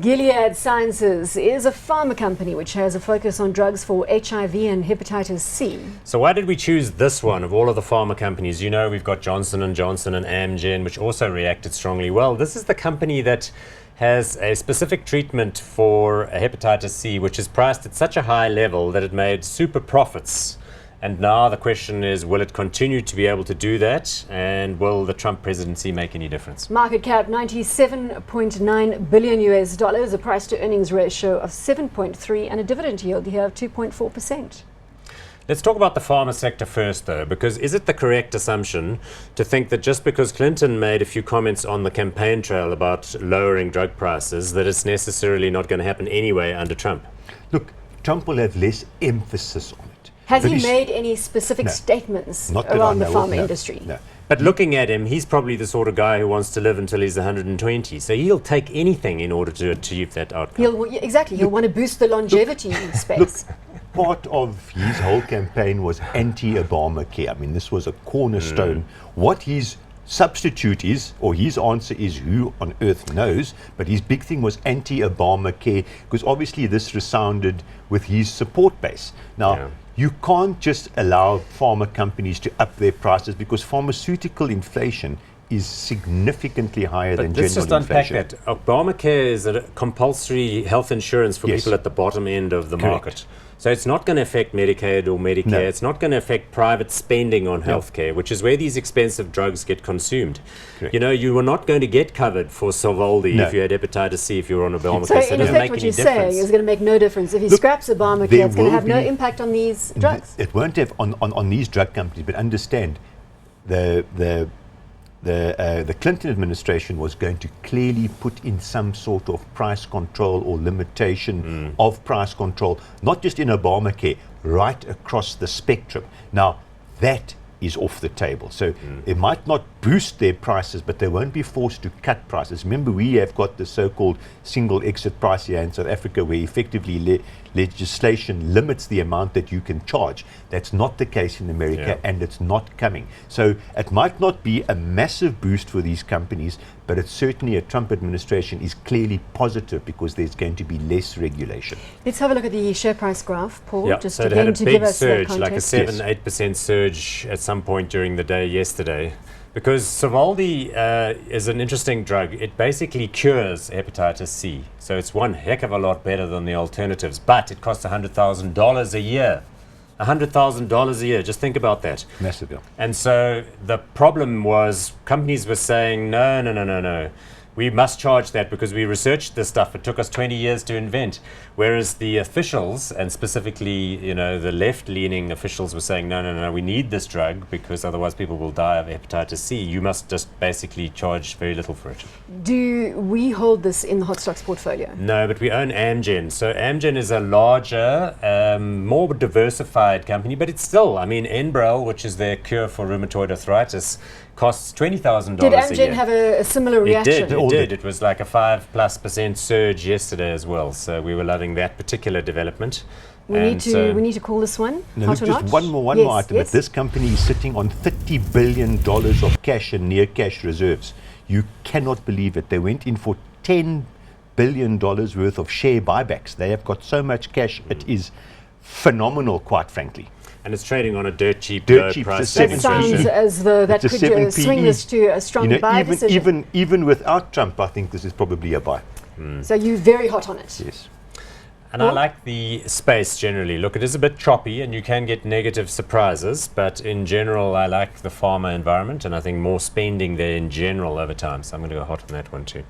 Gilead Sciences is a pharma company which has a focus on drugs for HIV and Hepatitis-C. So why did we choose this one of all of the pharma companies? You know, we've got Johnson & Johnson and Amgen, which also reacted strongly. Well, this is the company that has a specific treatment for hepatitis C, which is priced at such a high level that it made super profits. And now the question is, will it continue to be able to do that? And will the Trump presidency make any difference? Market cap $97.9 billion, a price to earnings ratio of 7.3 and a dividend yield here of 2.4%. Let's talk about the pharma sector first, though, because is it the correct assumption to think that just because Clinton made a few comments on the campaign trail about lowering drug prices, that it's necessarily not going to happen anyway under Trump? Look, Trump will have less emphasis on it. Has he made any specific statements around the pharma industry? No. But looking at him, he's probably the sort of guy who wants to live until he's 120. So he'll take anything in order to achieve that outcome. He'll want to boost the longevity space. Part of his whole campaign was anti-Obamacare. I mean, this was a cornerstone. What his substitute is, or his answer is, who on earth knows, but his big thing was anti-Obamacare, because obviously this resounded with his support base. Now, you can't just allow pharma companies to up their prices, because pharmaceutical inflation is significantly higher than general inflation. Let's just unpack that. Obamacare is a compulsory health insurance for people at the bottom end of the market. So it's not going to affect Medicaid or Medicare. No. It's not going to affect private spending on healthcare, which is where these expensive drugs get consumed. Correct. You know, you were not going to get covered for Sovaldi if you had hepatitis C, if you were on Obamacare. So in effect, what you're saying is going to make no difference. If he scraps Obamacare, it's going to have no impact on these drugs. It won't have on these drug companies, but understand the Clinton administration was going to clearly put in some sort of price control or limitation of price control, not just in Obamacare, right across the spectrum. Now, that is off the table. So it might not boost their prices, but they won't be forced to cut prices. Remember, we have got the so-called single exit price here in South Africa, where effectively legislation limits the amount that you can charge. That's not the case in America, and it's not coming. So it might not be a massive boost for these companies, but it's certainly a Trump administration is clearly positive, because there's going to be less regulation. Let's have a look at the share price graph, Paul, just so again to give us surge, like a 7-8% surge at some point during the day yesterday. Because Sovaldi is an interesting drug. It basically cures hepatitis C. So it's one heck of a lot better than the alternatives. But it costs $100,000 a year. $100,000 a year. Just think about that. Massive, yeah. And so the problem was companies were saying, no. We must charge that because we researched this stuff. It took us 20 years to invent. Whereas the officials, and specifically, you know, the left-leaning officials were saying, no, we need this drug because otherwise people will die of hepatitis C. You must just basically charge very little for it. Do we hold this in the hot stocks portfolio? No, but we own Amgen. So Amgen is a larger, more diversified company, but it's still, I mean, Enbrel, which is their cure for rheumatoid arthritis, costs $20,000 a year. Did Amgen have a similar reaction? It did. It was like a 5+% surge yesterday as well. So we were loving that particular development. We need to call this one. No, just one more item. But this company is sitting on $30 billion of cash and near cash reserves. You cannot believe it. They went in for $10 billion worth of share buybacks. They have got so much cash. It is phenomenal, quite frankly. And it's trading on a dirt cheap price. That sounds as though that could swing this to a strong buy decision. Even without Trump, I think this is probably a buy. So you're very hot on it. Yes. And I like the space generally. Look, it is a bit choppy and you can get negative surprises, but in general, I like the pharma environment, and I think more spending there in general over time. So I'm going to go hot on that one too.